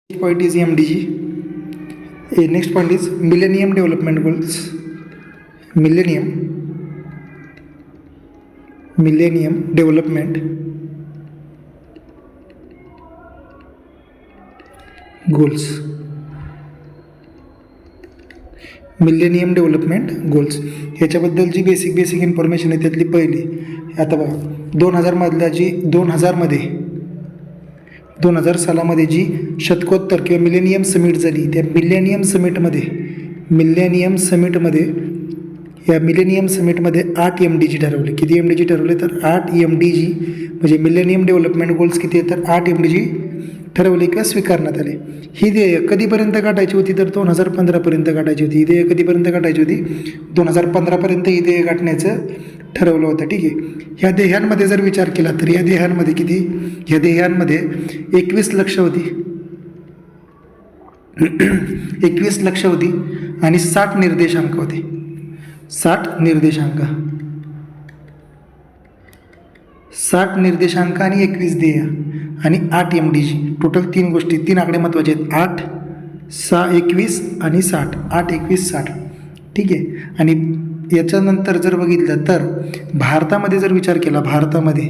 Point is MDG. Next point is Millennium Development Goals. Millennium Development Goals. Millennium development goals ह्याच्याबद्दल जी basic information आहे त्यातली पहिली आता बघा 2000 जी 2000 सालामध्ये जी शतकोत्तर किंवा मिलेनियम समिट झाली त्या मिलेनियम समिटमध्ये 8 MDG ठरवले. किती MDG ठरवले तर 8 MDG म्हणजे मिलेनियम डेव्हलपमेंट गोल्स किती आहे तर 8 MDG ठरवले किंवा स्वीकारण्यात आले. ही ध्येय कधीपर्यंत गाठायची होती तर 2015पर्यंत गाठायची होती. ही ध्येय कधीपर्यंत गाठायची होती 2015पर्यंत ही ध्येय गाठण्याचं ठरवलं होतं. ठीक आहे. ह्या ध्येयांमध्ये जर विचार केला तर या ध्येयांमध्ये किती ह्या ध्येयांमध्ये 21 लक्ष होती 21 लक्ष होती आणि 60 निर्देशांक होते. 60 निर्देशांक आणि 21 ध्येय आणि 8 MDG टोटल 3 गोष्टी 3 आकडे महत्त्वाचे आहेत. 8 6 21 आणि 60 8 21 60. ठीक आहे. आणि याच्यानंतर जर बघितलं तर भारतामध्ये जर विचार केला भारतामध्ये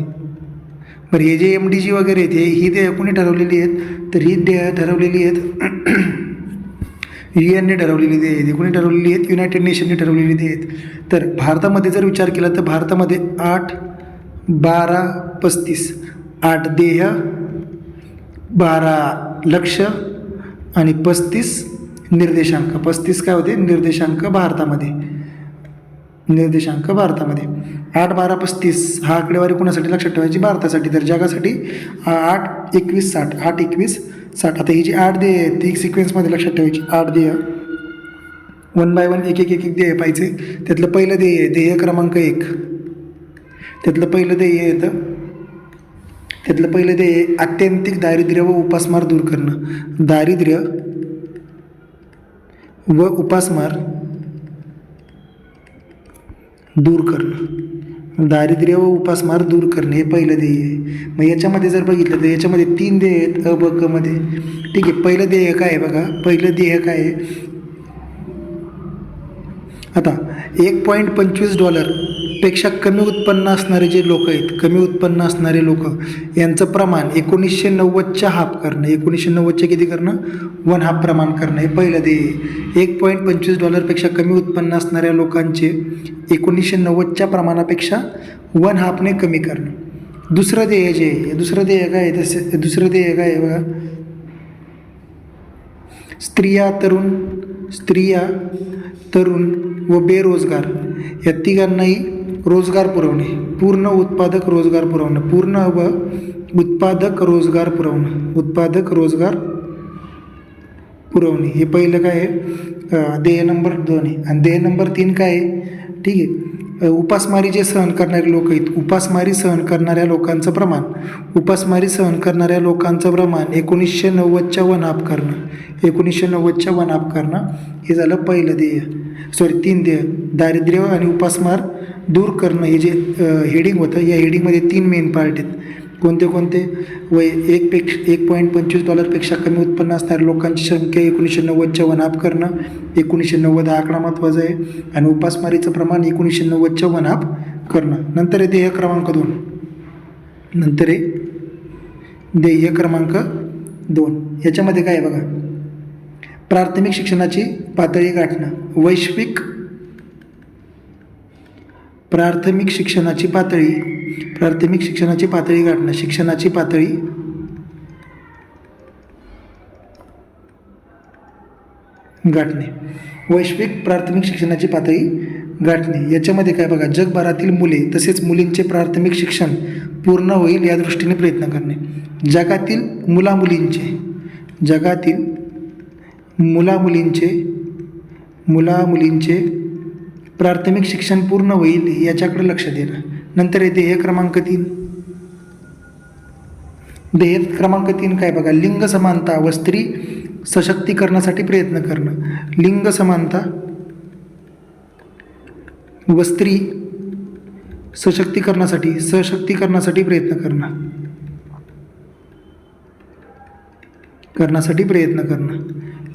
बरं हे जे MDG वगैरे आहेत ही ध्येय कोणी ठरवलेली आहेत तर ही ध्येय ठरवलेली आहेत UN ठरवलेली ध्येय आहेत. कोणी ठरवलेली आहेत युनायटेड नेशनने ठरवलेली ध्येय आहेत. तर भारतामध्ये जर विचार केला तर भारतामध्ये 8 12 35 8 ध्येय 12 लक्ष आणि 35 निर्देशांक 35 काय होते निर्देशांक भारतामध्ये 8 12 35 हा आकडेवारी कोणासाठी लक्षात ठेवायची भारतासाठी. तर जगासाठी 8 21 60 8 21 60. आता ही जी 8 ध्येय आहेत ती सिक्वेन्समध्ये लक्षात ठेवायची. 8 ध्येय 1 बाय 1 एक ध्येय पाहिजे. त्यातलं पहिलं ध्येय क्रमांक 1 त्यातलं पहिलं ध्येय आत्यंतिक दारिद्र्य व उपासमार दूर करणं. दारिद्र्य व उपासमार दूर करणे हे पहिलं ध्येय आहे. मग याच्यामध्ये जर बघितलं तर याच्यामध्ये 3 ध्येय आहेत ब क मध्ये. ठीक आहे. पहिलं ध्येय काय आहे बघा पहिलं ध्येय काय आहे आता $1.25 पेक्षा कमी उत्पन्न असणारे जे लोक आहेत कमी उत्पन्न असणारे लोक यांचं प्रमाण 1990च्या हाफ करणं 1990च्या किती करणं 1/2 प्रमाण करणं हे पहिलं ध्येय. $1.25 पेक्षा कमी उत्पन्न असणाऱ्या लोकांचे 1990च्या प्रमाणापेक्षा 1/2ने कमी करणं. दुसरं ध्येय जे आहे दुसरं ध्येय काय आहे बघा स्त्रिया तरुण व बेरोजगार या तिघांनाही रोजगार पुरवणे. पूर्ण उत्पादक रोजगार पुरवणे हे पहिलं काय आहे ध्येय नंबर 2 आहे. आणि ध्येय नंबर 3 काय आहे ठीक आहे उपासमारी जे सहन करणारे लोक आहेत उपासमारी सहन करणाऱ्या लोकांचं प्रमाण 1990च्या 1/2 करणं 1990च्या 1/2 करणं हे झालं पहिलं ध्येय 3 ध्येय. दारिद्र्य आणि उपासमार दूर करणं हे जे हेडिंग होतं या हेडिंगमध्ये 3 मेन पार्ट आहेत. कोणते $1.25 पेक्षा कमी उत्पन्न असणाऱ्या लोकांची संख्या 1990च्या 1/2 करणं 1990 हा आकडा महत्त्वाचा आहे आणि उपासमारीचं प्रमाण 1990च्या 1/2 करणं. नंतर आहे ध्येय क्रमांक 2 याच्यामध्ये काय आहे बघा प्राथमिक शिक्षणाची पातळी गाठणं प्राथमिक शिक्षणाची पातळी गाठणं शिक्षणाची पातळी गाठणे वैश्विक प्राथमिक शिक्षणाची पातळी गाठणे. याच्यामध्ये काय बघा जगभरातील मुले तसेच मुलींचे प्राथमिक शिक्षण पूर्ण होईल या दृष्टीने प्रयत्न करणे. जगातील मुलामुलींचे प्राथमिक शिक्षण पूर्ण होईल याच्याकडे लक्ष देणं. नंतर आहे ध्येय क्रमांक 3 काय बघा लिंग समानता व स्त्री सशक्तीकरणासाठी प्रयत्न करणं. लिंग समानता व स्त्री सशक्तीकरणासाठी प्रयत्न करणं. करण्यासाठी प्रयत्न करणं.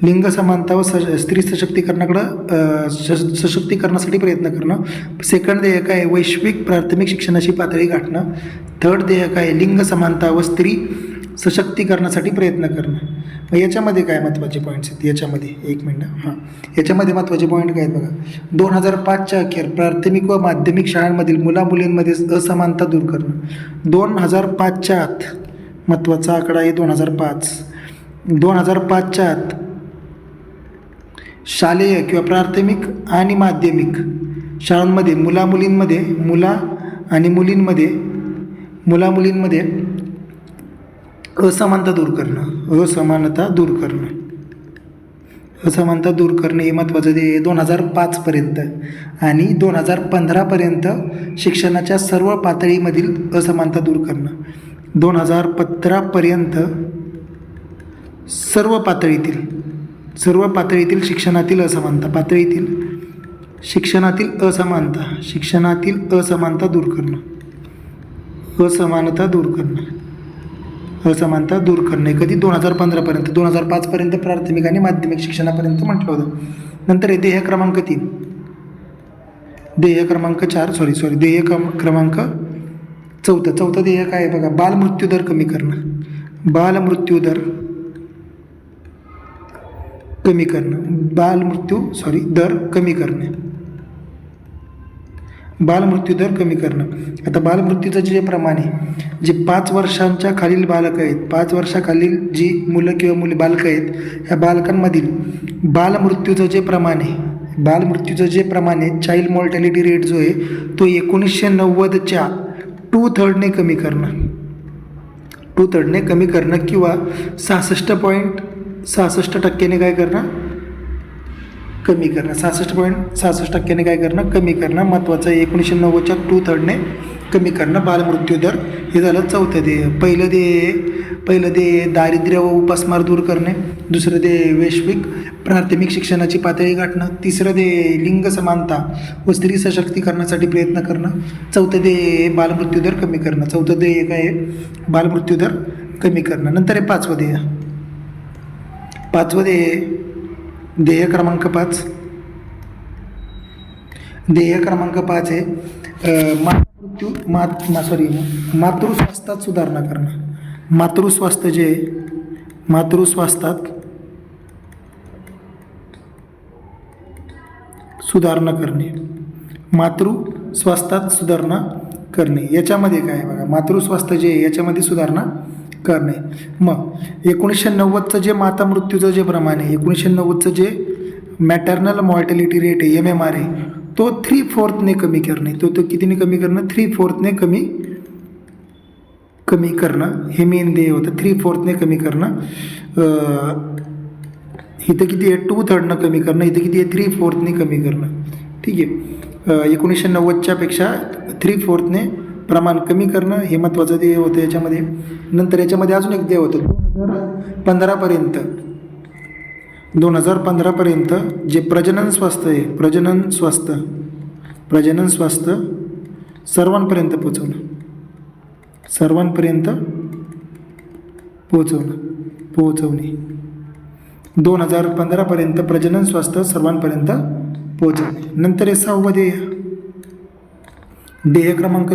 लिंग समानता व स्त्री सशक्तीकरणासाठी प्रयत्न करणं. सेकंड ध्येय काय? वैश्विक प्राथमिक शिक्षणाची पातळी गाठणं. थर्ड ध्येय काय? लिंग समानता व स्त्री सशक्तीकरणासाठी प्रयत्न करणं. मग याच्यामध्ये काय महत्त्वाचे पॉईंट्स आहेत? याच्यामध्ये एक मिनिट याच्यामध्ये महत्त्वाचे पॉईंट काय आहेत बघा. 2005च्या अखेर प्राथमिक व माध्यमिक शाळांमधील मुलींमध्ये असमानता दूर करणं. 2005च्या आत महत्त्वाचा आकडा आहे 2005. 2005च्या आत शालेय किंवा प्राथमिक आणि माध्यमिक शाळांमध्ये मुलींमध्ये असमानता दूर करणं हे महत्त्वाचं. ते 2005पर्यंत आणि 2015पर्यंत शिक्षणाच्या सर्व पातळीमधील असमानता दूर करणं. 2015पर्यंत सर्व पातळीतील शिक्षणातील असमानता दूर करणं. असमानता दूर करणे कधी? 2015पर्यंत. 2005पर्यंत प्राथमिक आणि माध्यमिक शिक्षणापर्यंत म्हटलं होतं. नंतर ध्येय क्रमांक 3, ध्येय क्रमांक 4 ध्येय क्रमांक 4. चौथं ध्येय काय आहे बघा. बालमृत्यूदर कमी करणं. बालमृत्यूदर कमी करणं. आता बालमृत्यूचं जे प्रमाण आहे, जे 5 वर्षांच्या खालील बालकं आहेत, 5 वर्षाखालील जी मुलं किंवा बालकं आहेत, ह्या बालकांमधील बालमृत्यूचं जे प्रमाण आहे चाइल्ड मॉर्टॅलिटी रेट जो आहे तो 1990च्या 2/3 कमी करणं किंवा 66.66% काय करणं? कमी करणं. 66.66% काय करणं? कमी करणं महत्त्वाचं आहे. 1990च्या 2/3 कमी करणं बालमृत्यू दर. हे झालं चौथं ध्येय. पहिलं ध्येय दारिद्र्य व उपासमार दूर करणे. दुसरं ध्येय वैश्विक प्राथमिक शिक्षणाची पातळी गाठणं. तिसरं ध्येय लिंग समानता व स्त्री सशक्तीकरणासाठी प्रयत्न करणं. चौथं ध्येय बालमृत्यू दर कमी करणं. चौथं ध्येय काय आहे? बालमृत्यू दर कमी करणं. नंतर आहे 5वं ध्येय. 5वं ध्येय क्रमांक 5. ध्येय क्रमांक 5 आहे मातृस्वास्थ्यात सुधारणा करणं. मातृस्वास्थ्यात सुधारणा करणे. याच्यामध्ये काय बघा, मातृस्वास्थ्य जे याच्यामध्ये सुधारणा करणे. मग 1990चं जे माता मृत्यूचं जे प्रमाण आहे, 1990चं जे मॅटर्नल मॉर्टॅलिटी रेट आहे MMR आहे, तो 3/4 कमी करणे. तो कितीने कमी करणं? 3/4 कमी करणं हे मेन ध्येय होतं. 3/4 कमी करणं. इथं किती आहे? 2/3 कमी करणं. इथं किती आहे? 3/4 कमी करणं. ठीक आहे. 1990च्या पेक्षा 3/4 प्रमाण कमी करणं हे महत्त्वाचं ध्येय होतं याच्यामध्ये. नंतर याच्यामध्ये अजून एक ध्येय होतं 2015पर्यंत जे प्रजनन स्वास्थ्य आहे, प्रजनन स्वास्थ्य सर्वांपर्यंत पोहोचवणे. 2015पर्यंत प्रजनन स्वास्थ्य सर्वांपर्यंत पोहोचवणे. नंतर हे 6वं ध्येय क्रमांक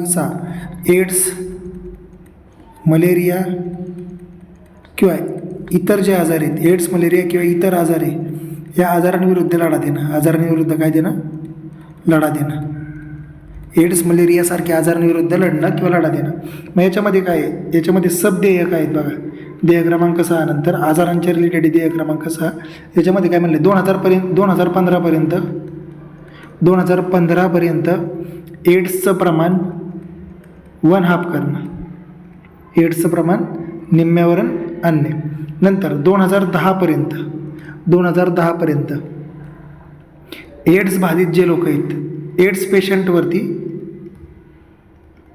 6. एड्स, मलेरिया किंवा इतर जे आजार आहेत, एड्स, मलेरिया किंवा इतर आजार आहे, या आजारांविरुद्ध लढा देणं. आजारांविरुद्ध काय देणं? लढा देणं. एड्स, मलेरियासारख्या आजारांविरुद्ध लढणं किंवा लढा देणं. मग याच्यामध्ये काय आहे? याच्यामध्ये सबध्येय काय आहेत बघा. ध्येय क्रमांक 6 नंतर आजारांच्या रिलेटेड ध्येय क्रमांक 6. याच्यामध्ये काय म्हणले? 2015पर्यंत एड्सचं प्रमाण 1/2 करणं. एड्सचं प्रमाण निम्म्यावर आणणे. नंतर 2010पर्यंत एड्स बाधित जे लोक आहेत, एड्स पेशंटवरती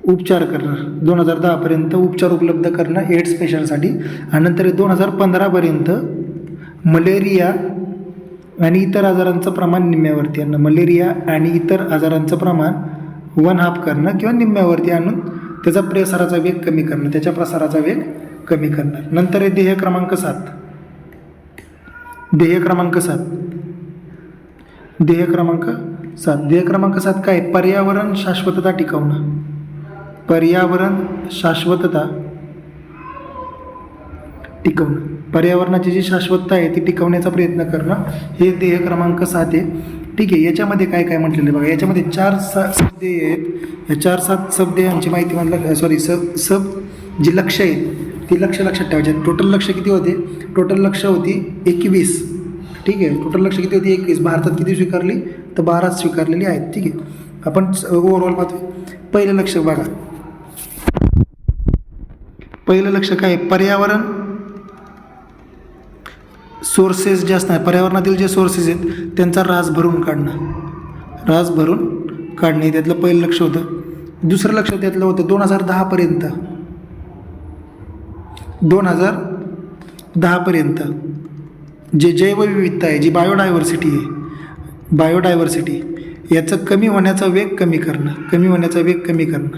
उपचार करणं. 2010पर्यंत उपचार उपलब्ध करणं एड्स पेशंटसाठी. आणि नंतर 2015पर्यंत मलेरिया आणि इतर आजारांचं प्रमाण निम्म्यावरती आणणं. मलेरिया आणि इतर आजारांचं प्रमाण 1/2 करणं किंवा निम्म्यावरती आणून त्याचा प्रसाराचा वेग कमी करणं, त्याच्या प्रसाराचा वेग कमी करणं. नंतर आहे ध्येय क्रमांक 7. ध्येय क्रमांक 7 ध्येय क्रमांक 7 ध्येय क्रमांक 7 काय? पर्यावरण शाश्वतता टिकवणं. पर्यावरण शाश्वतता टिकवणं, पर्यावरणाची जी शाश्वतता आहे ती टिकवण्याचा प्रयत्न करणं, हे ध्येय क्रमांक 7 आहे. ठीक आहे. याच्यामध्ये काय काय म्हटलेलं आहे बघा. याच्यामध्ये 4 शब्द आहेत. या 4-7 शब्द यांची माहिती म्हणलं सब जी लक्ष्य आहेत ती लक्षात ठेवायची. टोटल लक्ष किती होते? टोटल लक्ष होती 21. ठीक आहे. टोटल लक्ष किती होती? 21. भारतात किती स्वीकारली? तर 12 स्वीकारलेली आहेत. ठीक आहे. आपण ओव्हरऑल पाहतो. पहिलं लक्ष बघा. पहिलं लक्ष काय? पर्यावरण सोर्सेस जे असणार, पर्यावरणातील जे सोर्सेस आहेत त्यांचा ऱ्हास भरून काढणं. ऱ्हास भरून काढणे त्यातलं पहिलं लक्ष होतं. दुसरं लक्ष त्यातलं होतं 2010 पर्यंत. 2010 पर्यंत जे जैवविविधता आहे, जी बायोडायव्हर्सिटी आहे, बायोडायव्हर्सिटी याचं कमी होण्याचा वेग कमी करणं, कमी होण्याचा वेग कमी करणं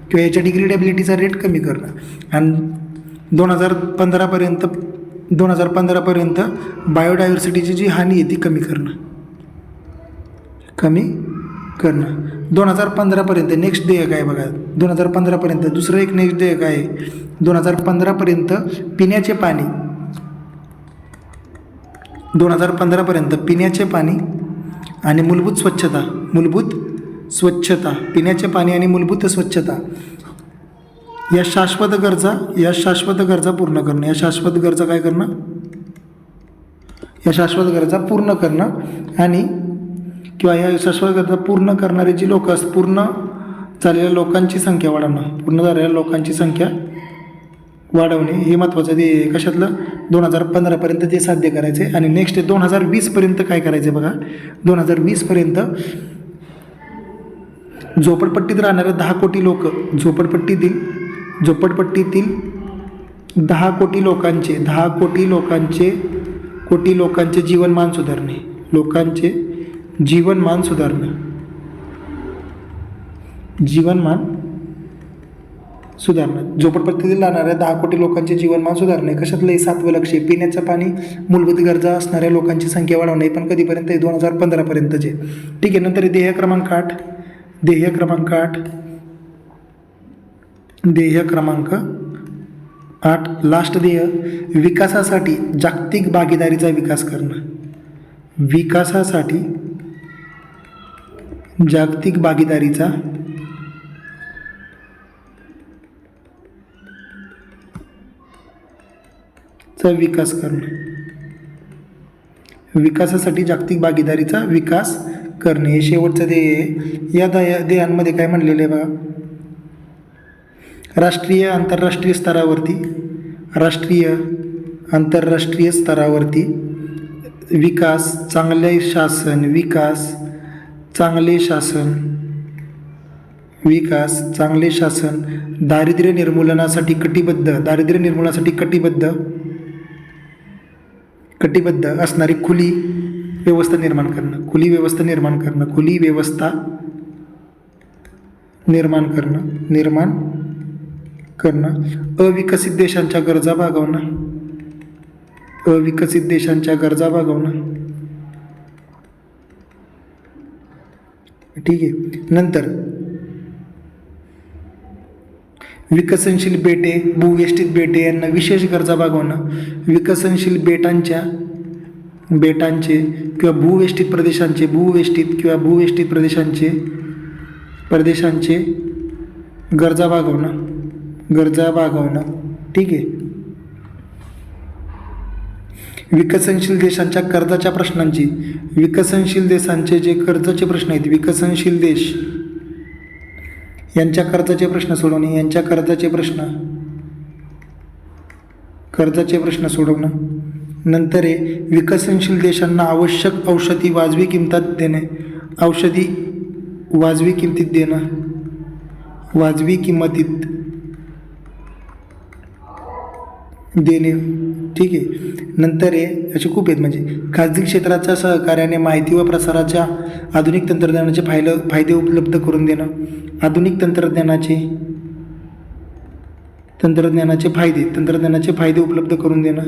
किंवा याच्या डिग्रेडेबिलिटीचा रेट कमी करणं. आणि 2015पर्यंत बायोडायव्हर्सिटीची जी हानी आहे ती कमी करणं. 2015पर्यंत नेक्स्ट ध्येय काय बघा. 2015पर्यंत दुसरं एक नेक्स्ट ध्येय काय आहे? 2015पर्यंत पिण्याचे पाणी, 2015पर्यंत पिण्याचे पाणी आणि मूलभूत स्वच्छता, पिण्याचे पाणी आणि मूलभूत स्वच्छता या शाश्वत गरजा पूर्ण करणं. या शाश्वत गरजा काय करणं? या शाश्वत गरजा पूर्ण करणं आणि किंवा या शाश्वत गरजा पूर्ण करणारे जी लोक असतात, पूर्ण झालेल्या लोकांची संख्या वाढवणं, पूर्ण झालेल्या लोकांची संख्या वाढवणे हे महत्त्वाचं. ते कशातलं? 2015पर्यंत ते साध्य करायचे. आणि नेक्स्ट 2020पर्यंत काय करायचं बघा. 2020पर्यंत झोपडपट्टीत राहणारे 10 कोटी लोक, झोपडपट्टीतील 10 कोटी लोकांचे जीवनमान सुधारणे. जीवनमान सुधारणं. झोपडपट्टीतील राहणाऱ्या 10 कोटी लोकांचे जीवनमान सुधारणे. कशातलं? 7वं लक्ष आहे पिण्याचं पाणी, मूलभूत गरजा असणाऱ्या लोकांची संख्या वाढवणे. पण कधीपर्यंत? 2015पर्यंतचे. ठीक आहे. नंतर ध्येय क्रमांक 8. ध्येय क्रमांक 8 लास्ट ध्येय विकासासाठी जागतिक भागीदारीचा विकास करणं. विकासासाठी जागतिक भागीदारीचा विकास करणं. विकासासाठी जागतिक भागीदारीचा विकास करणे हे शेवटचं ध्येय आहे. या ध्येयांमध्ये काय म्हणलेलं आहे बघा. राष्ट्रीय आंतरराष्ट्रीय स्तरावरती विकास, चांगले शासन, दारिद्र्य निर्मूलनासाठी कटिबद्ध असणारी खुली व्यवस्था निर्माण करणं. अविकसित देशांच्या गरजा भागवणं. ठीक आहे. नंतर विकसनशील बेटे, भूवेष्टित बेटे यांना विशेष गरजा भागवणं. विकसनशील बेटांचे किंवा भूवेष्टित प्रदेशांचे गरजा भागवणं. ठीक आहे. विकसनशील देशांच्या कर्जाच्या प्रश्नांची, विकसनशील देशांचे जे कर्जाचे प्रश्न आहेत, विकसनशील देश यांच्या कर्जाचे प्रश्न सोडवणे. यांच्या कर्जाचे प्रश्न सोडवणं. नंतर आहे विकसनशील देशांना आवश्यक औषधी वाजवी किंमतीत देणे. ठीक आहे. नंतर आहे असे खूप आहेत म्हणजे खाजगी क्षेत्राच्या सहकार्याने माहिती व प्रसाराच्या आधुनिक तंत्रज्ञानाचे फायदे उपलब्ध करून देणं. आधुनिक तंत्रज्ञानाचे तंत्रज्ञानाचे फायदे उपलब्ध करून देणं,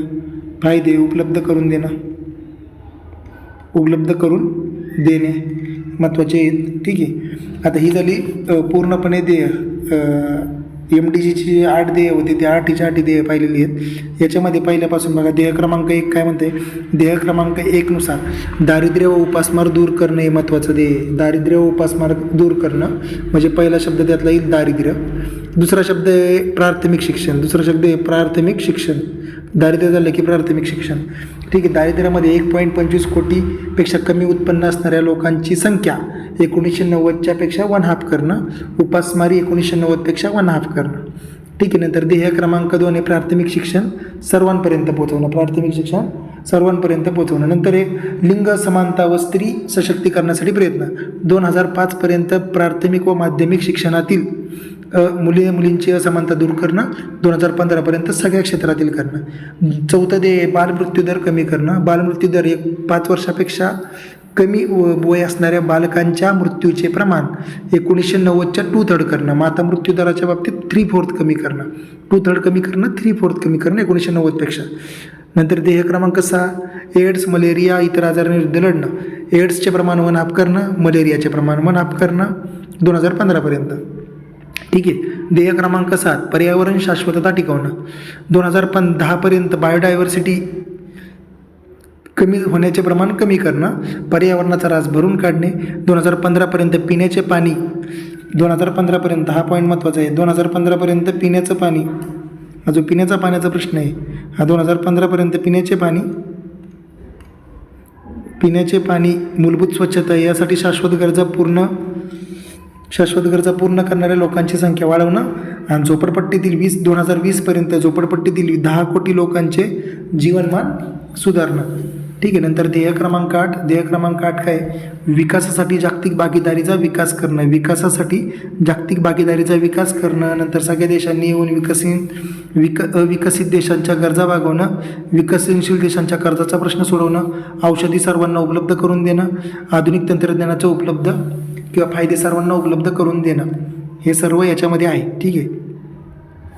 उपलब्ध करून देणे महत्त्वाचे आहेत. ठीक आहे. आता ही झाली पूर्णपणे ध्येय. MDGची 8 ध्येय होती, ते 8च्या 8 ध्येय पाहिलेली आहेत. याच्यामध्ये पहिल्यापासून बघा, ध्येय क्रमांक 1 काय म्हणते, ध्येय क्रमांक 1 नुसार दारिद्र्य व उपासमार दूर करणं हे महत्त्वाचं ध्येय. दारिद्र्य व उपासमार दूर करणं म्हणजे पहिला शब्द त्यातला येईल दारिद्र्य. दुसरा शब्द आहे प्राथमिक शिक्षण. दारिद्र्य झालं की प्राथमिक शिक्षण. ठीक आहे. दारिद्र्यामध्ये 1.25 कोटीपेक्षा कमी उत्पन्न असणाऱ्या लोकांची संख्या 1990च्या पेक्षा 1/2 करणं. उपासमारी 1990पेक्षा 1/2 करणं. ठीक आहे. नंतर ध्येय क्रमांक 2 आहे प्राथमिक शिक्षण सर्वांपर्यंत पोहोचवणं. नंतर हे लिंग समानता व स्त्री सशक्तीकरणासाठी प्रयत्न. 2005 पर्यंत प्राथमिक व माध्यमिक शिक्षणातील मुलींची असमानता दूर करणं. 2015 पर्यंत सगळ्या क्षेत्रातील करणं. चौथं ध्येय बालमृत्यूदर कमी करणं. बालमृत्यूदर 5 वर्षापेक्षा कमी वय असणाऱ्या बालकांच्या मृत्यूचे प्रमाण 1990च्या 2/3 करणं. माता मृत्यूदराच्या बाबतीत 3/4 कमी करणं. 2/3 कमी करणं, 3/4 कमी करणं 1990पेक्षा. नंतर ध्येय क्रमांक 6 एड्स, मलेरिया इतर आजारांविरुद्ध लढणं. एड्सचे प्रमाण 1/2 करणं, मलेरियाचे प्रमाण 1/2 करणं 2015 पर्यंत. ठीक आहे. ध्येय क्रमांक 7 पर्यावरण शाश्वतता टिकवणं. 2010 पर्यंत बायोडायव्हर्सिटी कमी होण्याचे प्रमाण कमी करणं. पर्यावरणाचा ऱ्हास भरून काढणे. 2015 पर्यंत पिण्याचे पाणी, 2015 पर्यंत हा पॉईंट महत्त्वाचा आहे. 2015 पर्यंत पिण्याचं पाणी, हा जो पिण्याचा पाण्याचा प्रश्न आहे हा 2015 पर्यंत पिण्याचे पाणी, मूलभूत स्वच्छता यासाठी शाश्वत गरजा पूर्ण करणाऱ्या लोकांची संख्या वाढवणं. आणि झोपडपट्टीतील 2020 पर्यंत झोपडपट्टीतील 10 कोटी लोकांचे जीवनमान सुधारणं. ठीक आहे. नंतर ध्येय क्रमांक 8 काय, विकासासाठी जागतिक भागीदारीचा विकास करणं. नंतर सगळ्या देशांनी येऊन अविकसित देशांच्या गरजा भागवणं. विकसनशील देशांच्या कर्जाचा प्रश्न सोडवणं. औषधी सर्वांना उपलब्ध करून देणं. आधुनिक तंत्रज्ञानाचा फायदे सर्वांना उपलब्ध करून देणं. हे सर्व याच्यामध्ये आहे. ठीक आहे.